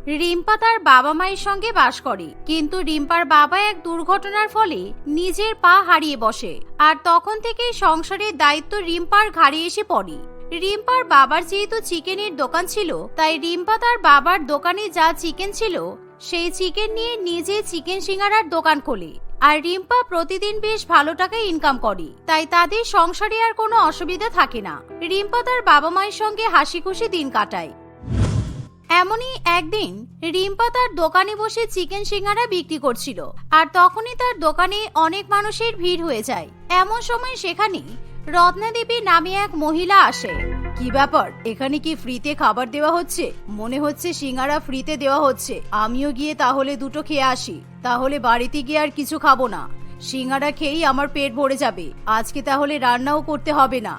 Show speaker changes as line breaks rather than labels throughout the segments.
রিম্পা তার বাবা মায়ের সঙ্গে বাস করে, কিন্তু রিম্পার বাবা এক দুর্ঘটনার ফলে নিজের পা হারিয়ে বসে। আর তখন থেকেই সংসারের দায়িত্ব রিম্পার ঘাড়ে এসে পড়ে। রিম্পার বাবার যেহেতু চিকেনের দোকান ছিল, তাই রিম্পা তার বাবার দোকানে যা চিকেন ছিল সেই চিকেন নিয়ে নিজে চিকেন সিঙ্গারার দোকান খোলে। আর রিম্পা প্রতিদিন বেশ ভালো টাকা ইনকাম করে, তাই তাদের সংসারে আর কোনো অসুবিধা থাকে না। রিম্পা তার বাবা মায়ের সঙ্গে হাসি খুশি দিন কাটায়। এমনই একদিন রিম্পা তার দোকানে বসে চিকেন সিঙ্গারা বিক্রি করছিল, আর তখনই তার দোকানে অনেক মানুষের ভিড় হয়ে যায়। এমন সময় সেখানে রত্নাদেবী নামে এক মহিলা আসে। কি ব্যাপার, এখানে কি ফ্রিতে খাবার দেওয়া হচ্ছে? মনে হচ্ছে সিঙ্গারা ফ্রিতে দেওয়া হচ্ছে। আমিও গিয়ে তাহলে দুটো খেয়ে আসি, তাহলে বাড়িতে গিয়ে আর কিছু খাবো না। সিঙ্গারা খেয়েই আমার পেট ভরে যাবে, আজকে তাহলে রান্নাও করতে হবে না।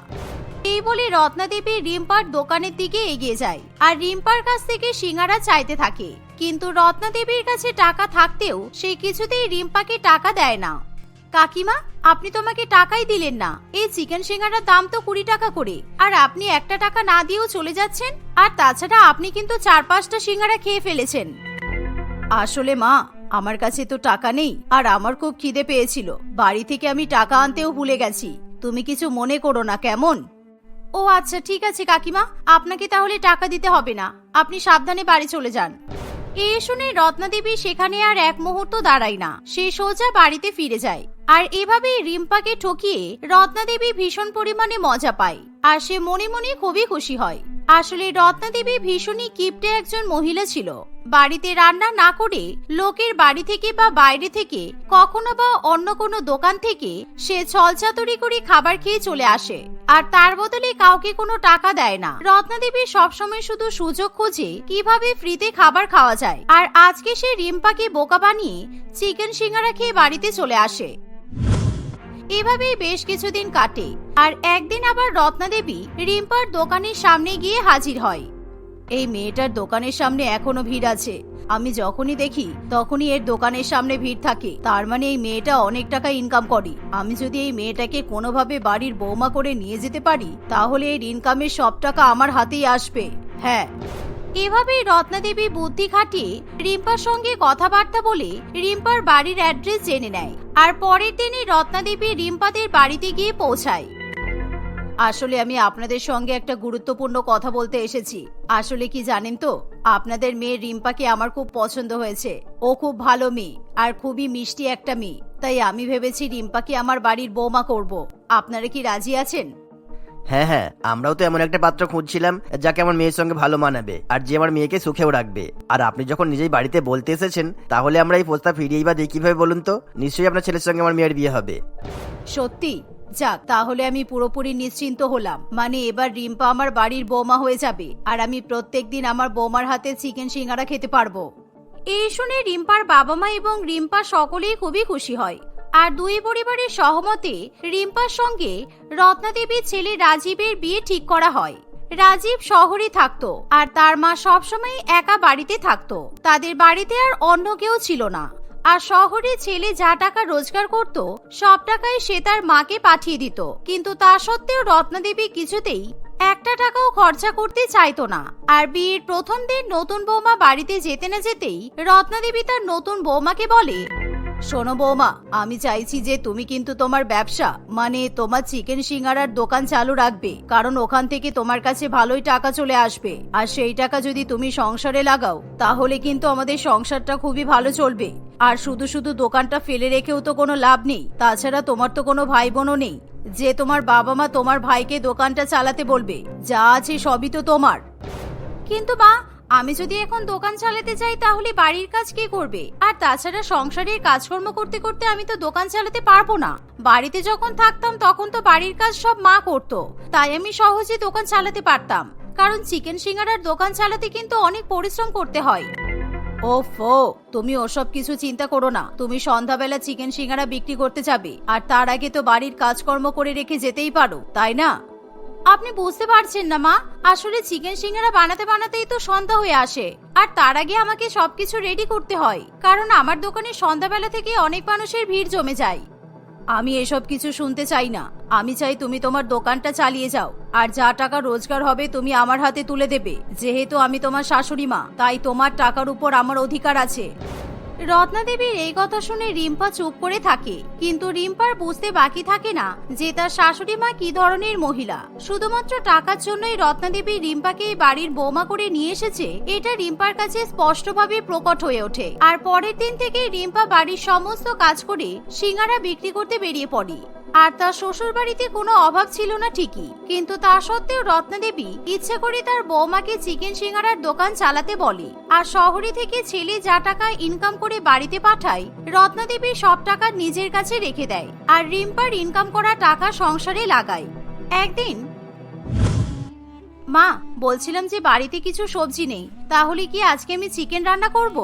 এই বলে রত্নাদেবী রিম্পার দোকানের দিকে এগিয়ে যায় আর রিম্পার কাছ থেকে সিঙ্গারা চাইতে থাকে। কিন্তু রত্নাদেবীর কাছে টাকা থাকতেও সে কিছুতেই রিম্পাকে টাকা দেয় না। কাকিমা, আপনি তো আমাকে টাকাই দিলেন না। এই চিকেন সিঙ্গারার দাম তো 20 টাকা করে, আর আপনি একটা টাকা না দিয়েও চলে যাচ্ছেন। আর তাছাড়া আপনি কিন্তু 4-5টা সিঙ্গারা খেয়ে ফেলেছেন। আসলে মা, আমার কাছে তো টাকা নেই, আর আমার খুব খিদে পেয়েছিল। বাড়ি থেকে আমি টাকা আনতেও ভুলে গেছি। তুমি কিছু মনে করো না, কেমন? ও আচ্ছা, ঠিক আছে কাকিমা, আপনাকে তাহলে টাকা দিতে হবে না। আপনি সাবধানে বাড়ি চলে যান। এই শুনে রত্নাদেবী সেখানে আর এক মুহূর্ত দাঁড়ায় না, সে সোজা বাড়িতে ফিরে যায়। আর এভাবেই রিম্পাকে ঠকিয়ে রত্নাদেবী ভীষণ পরিমাণে মজা পায়, আর সে মনে মনে খুবই খুশি হয়। আসলে রত্নাদেবী ভীষণই কিপটে একজন মহিলা ছিল। বাড়িতে রান্না না করে লোকের বাড়ি থেকে বা বাইরে থেকে কখনো বা অন্য কোনো দোকান থেকে সে ছলচাতুরি করে খাবার খেয়ে চলে আসে, আর তার বদলে কাউকে কোনো টাকা দেয় না। রত্নাদেবী সবসময় শুধু সুযোগ খোঁজে কিভাবে ফ্রিতে খাবার খাওয়া যায়। আর আজকে সে রিম্পাকে বোকা বানিয়ে চিকেন সিঙ্গারা খেয়ে বাড়িতে চলে আসে। এভাবেই বেশ কিছুদিন কাটে, আর একদিন আবার রত্নাদেবী রিম্পার দোকানের সামনে গিয়ে হাজির হয়। এই মেয়েটার দোকানের সামনে এখনো ভিড় আছে। আমি যখনই দেখি তখনই এর দোকানের সামনে ভিড় থাকে, তার মানে এই মেয়েটা অনেক টাকা ইনকাম করে। আমি যদি এই মেয়েটাকে কোনোভাবে বাড়ির বৌমা করে নিয়ে যেতে পারি, তাহলে এর ইনকামের সব টাকা আমার হাতেই আসবে। হ্যাঁ, এভাবেই রত্নাদেবী বুদ্ধি খাটিয়ে রিম্পার সঙ্গে কথাবার্তা বলে রিম্পার বাড়ির অ্যাড্রেস জেনে নেয়। আর পরের দিনই রত্নাদেবী রিম্পাদের বাড়িতে গিয়ে পৌঁছায়। আসলে আমি আপনাদের সঙ্গে একটা গুরুত্বপূর্ণ কথা বলতে এসেছি। আসলে কি জানেন তো, আপনাদের মেয়ে রিম্পাকে আমার খুব পছন্দ হয়েছে। ও খুব ভালো মেয়ে আর খুবই মিষ্টি একটা মেয়ে, তাই আমি ভেবেছি রিম্পাকে আমার বাড়ির বৌমা করব। আপনারা কি রাজি আছেন?
হ্যাঁ হ্যাঁ, আমরাও তো এমন একটা পাত্র খুঁজছিলাম যাকে আমার মেয়ের সঙ্গে ভালো মানাবে, আর যে আমার মেয়েকে সুখেও রাখবে। আর আপনি যখন নিজেই বাড়িতে বলতে এসেছেন, তাহলে আমরা এই প্রস্তাব ফিরিয়েই বা দিই কিভাবে বলুন তো? নিশ্চয়ই আপনার ছেলের সঙ্গে আমার মেয়ের বিয়ে হবে।
সত্যি? যাক, তাহলে আমি পুরোপুরি নিশ্চিন্ত হলাম। মানে এবার রিম্পা আমার বাড়ির বৌমা হয়ে যাবে, আর আমি প্রত্যেকদিন আমার বৌমার হাতে চিকেন সিঙ্গারা খেতে পারবো। এই শুনে রিম্পার বাবা মা এবং রিম্পা সকলেই খুবই খুশি হয়। আর দুই পরিবারের সহমতে রিম্পার সঙ্গে রত্নাদেবীর ছেলে রাজীবের বিয়ে ঠিক করা হয়। রাজীব শহরে থাকতো, আর তার মা সবসময় একা বাড়িতে থাকতো। তাদের বাড়িতে আর অন্য কেউ ছিল না। আর শহরে ছেলে যা টাকা রোজগার করত, সব টাকাই সে তার মাকে পাঠিয়ে দিত। কিন্তু তা সত্ত্বেও রত্নাদেবী কিছুতেই একটা টাকাও খরচা করতে চাইতো না। আর বিয়ের প্রথম দিন নতুন বৌমা বাড়িতে যেতে না যেতেই রত্নাদেবী তার নতুন বৌমাকে বলে, শোনো বৌমা, আমি চাইছি যে তুমি কিন্তু তোমার ব্যবসা মানে তোমার চিকেন সিঙ্গারার দোকান চালু রাখবে, কারণ ওখান থেকে তোমার কাছে ভালোই টাকা চলে আসবে। আর সেই টাকা যদি তুমি সংসারে লাগাও, তাহলে কিন্তু আমাদের সংসারটা খুবই ভালো চলবে। আর শুধু শুধু দোকানটা ফেলে রেখেও তো কোনো লাভ নেই। তাছাড়া তোমার তো কোনো ভাই বোনও নেই যে তোমার বাবা মা তোমার ভাইকে দোকানটা চালাতে বলবে। যা আছে সবই তো তোমার। কিন্তু মা, আমি যদি এখন দোকান চালাতে চাই, তাহলে বাড়ির কাজ কে করবে? আর তাছাড়া সংসারের কাজকর্ম করতে করতে আমি তো দোকান চালাতে পারবো না। বাড়িতে যখন থাকতাম তখন তো বাড়ির কাজ সব মা করতো, তাই আমি সহজে দোকান চালাতে পারতাম। কারণ চিকেন সিঙ্গারার দোকান চালাতে কিন্তু অনেক পরিশ্রম করতে হয়। ওফো, তুমি ওসব কিছু চিন্তা করো না। তুমি সন্ধ্যাবেলা চিকেন সিঙ্গারা বিক্রি করতে যাবে, আর তার আগে তো বাড়ির কাজকর্ম করে রেখে যেতেই পারো, তাই না? আপনি বুঝতে পারছেন না মা, আসলে চিকেন সিঙ্গারা বানাতে বানাতেই তো সন্ধ্যা হয়ে আসে, আর তার আগে আমাকে সবকিছু রেডি করতে হয়, কারণ আমার দোকানে সন্ধ্যাবেলা থেকে অনেক মানুষের ভিড় জমে যায়। আমি এসব কিছু শুনতে চাই না। আমি চাই তুমি তোমার দোকানটা চালিয়ে যাও, আর যা টাকা রোজগার হবে তুমি আমার হাতে তুলে দেবে। যেহেতু আমি তোমার শাশুড়ি মা, তাই তোমার টাকার উপর আমার অধিকার আছে। রত্নাদেবীর এই কথা শুনে রিম্পা চুপ করে থাকে, কিন্তু রিম্পার বুঝতে বাকি থাকে না যে তার শাশুড়ি মা কি ধরনের মহিলা। শুধুমাত্র টাকার জন্যই রত্নাদেবী রিম্পাকে এই বাড়ির বৌমা করে নিয়ে এসেছে, এটা রিম্পার কাছে স্পষ্টভাবে প্রকট হয়ে ওঠে। আর পরের দিন থেকে রিম্পা বাড়ির সমস্ত কাজ করে সিঙ্গারা বিক্রি করতে বেরিয়ে পড়ে। আর তার শ্বশুর বাড়িতে কোনো অভাব ছিল না ঠিকই, কিন্তু তা সত্ত্বেও রত্নাদেবী ইচ্ছে করে তার বৌমাকে চিকেন সিঙ্গারার দোকান চালাতে বলে। আর শহরে থেকে ছেলে যা টাকা ইনকাম করে বাড়িতে পাঠায়, রত্নাদেবী সব টাকা নিজের কাছে রেখে দেয় আর রিম্পার ইনকাম করা টাকা সংসারে লাগায়। একদিন, মা বলছিলাম যে বাড়িতে কিছু সবজি নেই, তাহলে কি আজকে আমি চিকেন রান্না করব?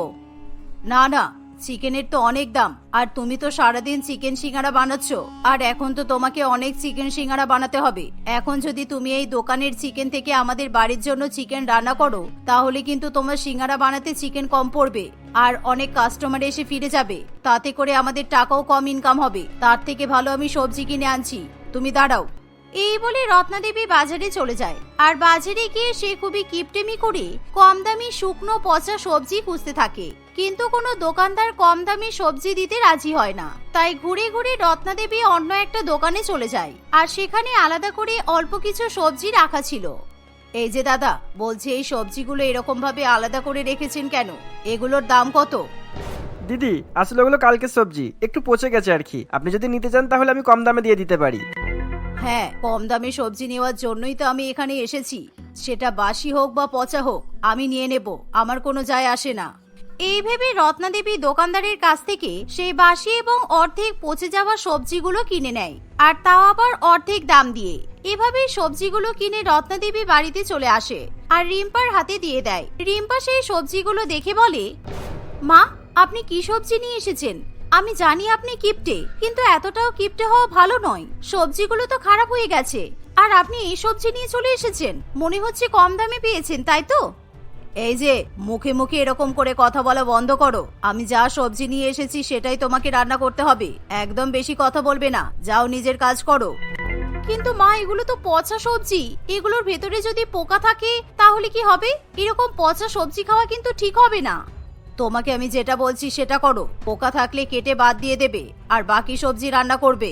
না না, চিকেনের তো অনেক দাম, আর তুমি তো সারাদিন চিকেন সিঙ্গারা বানাচ্ছ, আর এখন তো তোমাকে অনেক চিকেন সিঙ্গারা বানাতে হবে। এখন যদি তুমি এই দোকানের চিকেন থেকে আমাদের বাড়ির জন্য চিকেন রান্না করো, তাহলে কিন্তু তোমার সিঙ্গারা বানাতে চিকেন কম পড়বে, আর অনেক কাস্টমার এসে ফিরে যাবে। তাতে করে আমাদের টাকাও কম ইনকাম হবে। তার থেকে ভালো আমি সবজি কিনে আনছি, তুমি দাঁড়াও। এই বলে রত্নাদেবী বাজারে চলে যায়। আর বাজারে গিয়ে সে খুবই কিপটেমি করে কম দামি শুকনো পচা সবজি খুঁজতে থাকে, কিন্তু কোনো দোকানদার কম দামি সবজি দিতে রাজি হয় না। তাই ঘুরে ঘুরে রত্নাদেবী অন্য একটা দোকানে চলে যায়, আর সেখানে আলাদা করে অল্প কিছু সবজি রাখা ছিল। এই যে দাদা, বলছি এই সবজিগুলো এরকম ভাবে আলাদা করে রেখেছেন কেন? এগুলোর দাম কত?
দিদি, আসলে ওগুলো কালকের সবজি, একটু পচে গেছে আর কি। আপনি যদি নিতে চান তাহলে আমি কম দামে দিয়ে দিতে পারি।
হ্যাঁ, কম দামে সবজি নেওয়ার জন্যই তো আমি এখানে এসেছি। সেটা বাসি হোক বা পচা হোক, আমি নিয়ে নেব, আমার কোনো যায় আসে না। এই ভেবে রত্নাদেবী দোকানদারের কাছ থেকে সেই বাসি এবং অর্ধেক পচে যাওয়া সবজিগুলো কিনে নেয়, আর তাও আবার অর্ধেক দাম দিয়ে। এভাবেই সবজিগুলো কিনে রত্নাদেবী বাড়িতে চলে আসে আর রিম্পার হাতে দিয়ে দেয়। রিম্পা সেই সবজিগুলো দেখে বলে, মা আপনি কি সবজি নিয়ে এসেছেন? আমি জানি আপনি কিপটে, কিন্তু এতটাও কিপটে হওয়া ভালো নয়। সবজিগুলো তো খারাপ হয়ে গেছে, আর আপনি এই সবজি নিয়ে চলে এসেছেন। মনে হচ্ছে কম দামে পেয়েছেন, তাই তো? এই যে, মুখে মুখে এরকম করে কথা বলা বন্ধ করো। আমি যা সবজি নিয়ে এসেছি সেটাই তোমাকে রান্না করতে হবে। একদম বেশি কথা বলবে না, যাও নিজের কাজ করো। কিন্তু মা, এগুলো তো পচা সবজি, এগুলোর ভেতরে যদি পোকা থাকে তাহলে কি হবে? এরকম পচা সবজি খাওয়া কিন্তু ঠিক হবে না। তোমাকে আমি যেটা বলছি সেটা করো। পোকা থাকলে কেটে বাদ দিয়ে দেবে, আর বাকি সবজি রান্না করবে।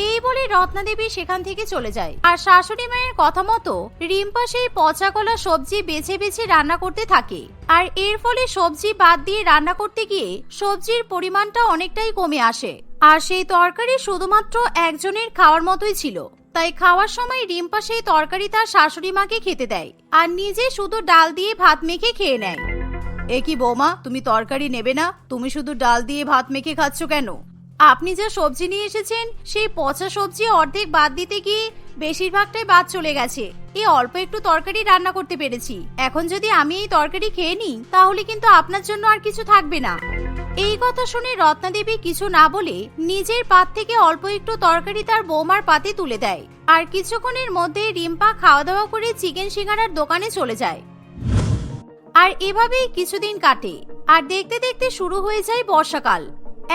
এই বলে রত্নাদেবী সেখান থেকে চলে যায়। আর শাশুড়ি মায়ের কথা মতো রিম্পা সেই পচা গলা সবজি বেছে বেছে রান্না করতে থাকে। আর এর ফলে সবজি বাদ দিয়ে রান্না করতে গিয়ে সবজির পরিমাণটা অনেকটাই কমে আসে। আর সেই তরকারি শুধুমাত্র একজনের খাওয়ার মতোই ছিল। তাই খাওয়ার সময় রিম্পা সেই তরকারি তার শাশুড়ি মাকে খেতে দেয়, আর নিজে শুধু ডাল দিয়ে ভাত মেখে খেয়ে নেয়। এ কি বৌমা, তুমি তরকারি নেবে না? তুমি শুধু ডাল দিয়ে ভাত মেখে খাচ্ছ কেন? আপনি যা সবজি নিয়ে এসেছেন সেই পচা সবজি অর্ধেক বাদ দিতে গিয়ে বেশিরভাগটাই বাদ চলে গেছে। এই অল্প একটু তরকারি রান্না করতে পেরেছি। এখন যদি আমি এই তরকারি খেয়ে নিই, তাহলে কিন্তু আপনার জন্য আর কিছু থাকবে না। এই কথা শুনে রত্নাদেবী কিছু না বলে নিজের পাত থেকে অল্প একটু তরকারি তার বৌমার পাতে তুলে দেয়। আর কিছুক্ষণের মধ্যে রিম্পা খাওয়া দাওয়া করে চিকেন সিঙ্গারার দোকানে চলে যায়। আর এভাবেই কিছুদিন কাটে, আর দেখতে দেখতে শুরু হয়ে যায় বর্ষাকাল।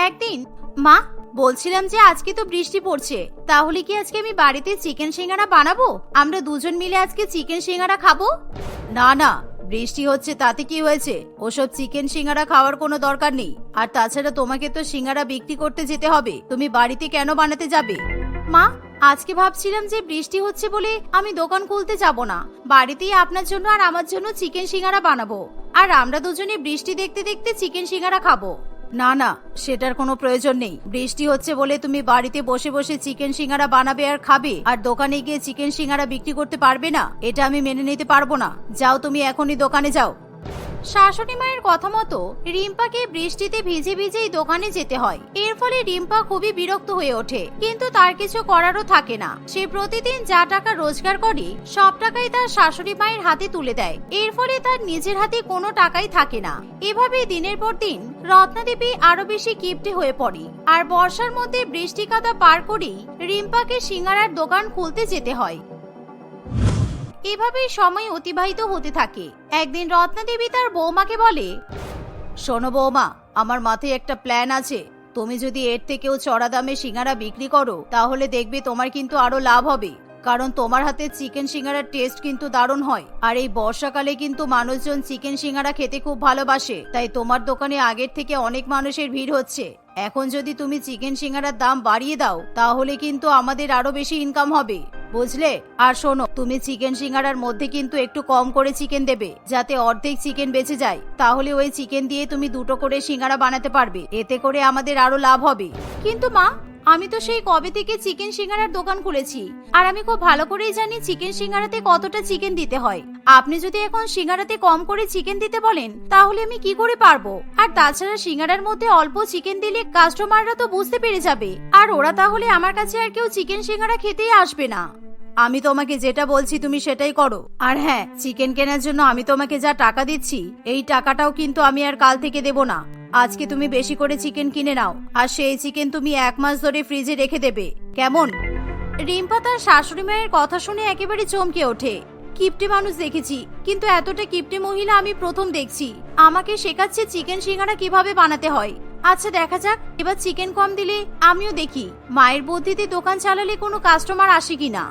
একদিন, মা বলছিলাম যে আজকে তো বৃষ্টি পড়ছে, তাহলে কি আজকে আমি বাড়িতে চিকেন সিঙ্গারা বানাবো? আমরা দুজন মিলে আজকে চিকেন সিঙ্গারা খাবো। না না, বৃষ্টি হচ্ছে তাতে কি হয়েছে? ওসব চিকেন সিঙ্গারা খাওয়ার কোনো দরকার নেই। আর তাছাড়া তোমাকে তো সিঙ্গারা বিক্রি করতে যেতে হবে, তুমি বাড়িতে কেন বানাতে যাবে? মা, আজকে ভাবছিলাম যে বৃষ্টি হচ্ছে বলে আমি দোকান খুলতে যাব না, বাড়িতেই আপনার জন্য আর আমার জন্য চিকেন সিঙ্গারা বানাবো, আর আমরা দুজনে বৃষ্টি দেখতে দেখতে চিকেন সিঙ্গারা খাবো। না না, সেটার কোনো প্রয়োজন নেই। বৃষ্টি হচ্ছে বলে তুমি বাড়িতে বসে বসে চিকেন সিঙ্গারা বানাবে আর খাবে, আর দোকানে গিয়ে চিকেন সিঙ্গারা বিক্রি করতে পারবে না, এটা আমি মেনে নিতে পারবো না। যাও, তুমি এখনই দোকানে যাও। শাশুড়ি মায়ের কথা মতো রিম্পাকে বৃষ্টিতে ভিজে ভিজেই দোকানে যেতে হয়। এর ফলে রিম্পা খুবই বিরক্ত হয়ে ওঠে, কিন্তু তার কিছু করারও থাকে না। সে প্রতিদিন যা টাকা রোজগার করে সব টাকাই তার শাশুড়ি মায়ের হাতে তুলে দেয়। এর ফলে তার নিজের হাতে কোনো টাকাই থাকে না। এভাবে দিনের পর দিন রত্নাদেবী আরো বেশি কিপটে হয়ে পড়ে। আর বর্ষার মধ্যে বৃষ্টি কাদা পার করেই রিম্পাকে সিঙ্গারার দোকান খুলতে যেতে হয়। এভাবেই সময় অতিবাহিত হতে থাকে। একদিন রত্নাদেবী তার বৌমাকে বলে, শোনো বৌমা, আমার মাথায় একটা প্ল্যান আছে। তুমি যদি এর থেকেও চড়া দামে সিঙ্গারা বিক্রি করো তাহলে দেখবে তোমার কিন্তু আরো লাভ হবে, কারণ তোমার হাতে চিকেন সিঙ্গারার টেস্ট কিন্তু দারুণ হয়। আর এই বর্ষাকালে কিন্তু মানুষজন চিকেন সিঙ্গারা খেতে খুব ভালোবাসে, তাই তোমার দোকানে আগের থেকে অনেক মানুষের ভিড় হচ্ছে। এখন যদি তুমি চিকেন সিঙ্গারার দাম বাড়িয়ে দাও তাহলে কিন্তু আমাদের আরো বেশি ইনকাম হবে, বুঝলে? আর শোনো, তুমি চিকেন সিঙ্গারার মধ্যে কিন্তু একটু কম করে চিকেন দেবে, যাতে অর্ধেক চিকেন বেঁচে যায়। তাহলে ওই চিকেন দিয়ে তুমি 2টো করে সিঙ্গারা বানাতে পারবে, এতে করে আমাদের আরো লাভ হবে। কিন্তু মা, আমি তো সেই কবে থেকে চিকেন সিঙ্গারার দোকান খুলেছি, আর আমি খুব ভালো করেই জানি চিকেন সিঙ্গারাতে কতটা চিকেন দিতে হয়। আপনি যদি এখন সিঙ্গারাতে কম করে চিকেন দিতে বলেন তাহলে আমি কি করে পারবো? আর তাছাড়া সিঙ্গারার মধ্যে অল্প চিকেন দিলে কাস্টমাররা তো বুঝতে পেরে যাবে, আর ওরা তাহলে আমার কাছে আর কেউ চিকেন সিঙ্গারা খেতেই আসবে না। আমি তোমাকে যেটা বলছি তুমি সেটাই করো। আর হ্যাঁ, চিকেন কেনার জন্য আমি তোমাকে যা টাকা দিচ্ছি এই টাকাটাও কিন্তু আমি আর কাল থেকে দেব না। আজকে তুমি বেশি করে চিকেন কিনে নাও, আর সেই চিকেন তুমি 1 মাস ধরে ফ্রিজে রেখে দেবে, কেমন? রিম্পা তার শাশুড়ি মায়ের কথা শুনে একেবারে চমকে ওঠে। কিপটে মানুষ দেখেছি, কিন্তু এতটা কিপটে মহিলা আমি প্রথম দেখছি। আমাকে শেখাচ্ছে চিকেন সিঙ্গারা কিভাবে বানাতে হয়। আচ্ছা দেখা যাক, এবার চিকেন কম দিলে আমিও দেখি মায়ের বুদ্ধিতে দোকান চালালে কোনো কাস্টমার আসে কিনা।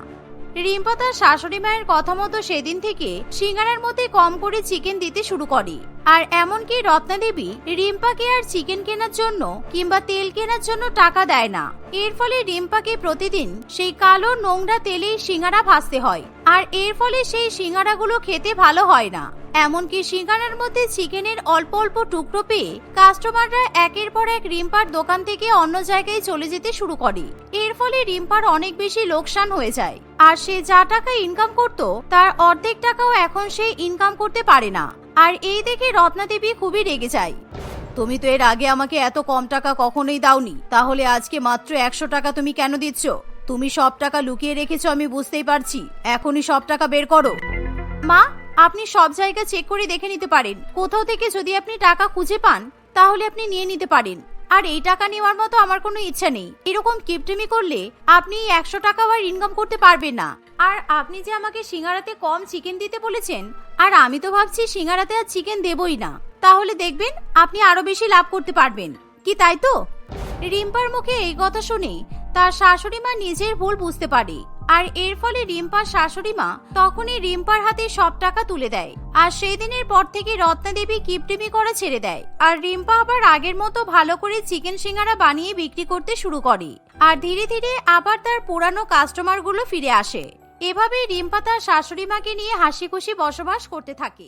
রিম্পা তার শাশুড়ি মায়ের কথা মতো সেদিন থেকে সিঙ্গারার মধ্যে কম করে চিকেন দিতে শুরু করে। আর এমনকি রত্না দেবী রিম্পাকে আর চিকেন কেনার জন্য কিংবা তেল কেনার জন্য টাকা দেয় না। এর ফলে রিম্পাকে প্রতিদিন সেই কালো নোংরা তেলেই সিঙ্গারা ভাজতে হয়, আর এর ফলে সেই সিঙ্গারাগুলো খেতে ভালো হয় না। এমনকি সিঙ্গারার মধ্যে চিকেনের অল্প অল্প টুকরো পেয়ে কাস্টমাররা একের পর এক রিম্পার দোকান থেকে অন্য জায়গায় চলে যেতে শুরু করে। এর ফলে রিম্পার অনেক বেশি লোকসান হয়ে যায়, আর সে যা টাকা ইনকাম করত তার অর্ধেক টাকাও এখন সে ইনকাম করতে পারে না। আর এই দেখে রত্না দেবী খুবই রেগে যায়। তুমি তো এর আগে আমাকে এত কম টাকা কখনোই দাওনি, তাহলে আজকে মাত্র 100 টাকা তুমি কেন দিচ্ছ? তুমি সব টাকা লুকিয়ে রেখেছো আমি বুঝতেই পারছি, এখনই সব টাকা বের করো। মা, আপনি সব জায়গা চেক করে দেখে নিতে পারেন, কোথাও থেকে যদি আপনি টাকা খুঁজে পান তাহলে আপনি নিয়ে নিতে পারেন। আর এই টাকা নেওয়ার মতো আমার কোনো ইচ্ছা নেই। এরকম কিপটেমি করলে আপনি 100 টাকা আর ইনকাম করতে পারবেন না। আর আপনি যে আমাকে সিঙ্গারাতে কম চিকেন দিতে বলেছেন, আর আমি তো ভাবছি সিঙ্গারাতে আর চিকেন দেবই না, তাহলে দেখবেন আপনি আরো বেশি লাভ করতে পারবেন, কি তাই তো? রিম্পার মুখে এই কথা শুনে তার শাশুড়ি মা নিজের ভুল বুঝতে পারে, আর এর ফলে রিম্পার শাশুড়ি মা তখনই রিম্পার হাতে সব টাকা তুলে দেয়। আর সেই দিনের পর থেকে রত্না দেবী কিপটিমি করা ছেড়ে দেয়, আর রিম্পা আবার আগের মতো ভালো করে চিকেন সিঙ্গারা বানিয়ে বিক্রি করতে শুরু করে। আর ধীরে ধীরে আবার তার পুরানো কাস্টমারগুলো ফিরে আসে। এভাবেই রিম্পা তার শাশুড়ি মাকে নিয়ে হাসি খুশি বসবাস করতে থাকে।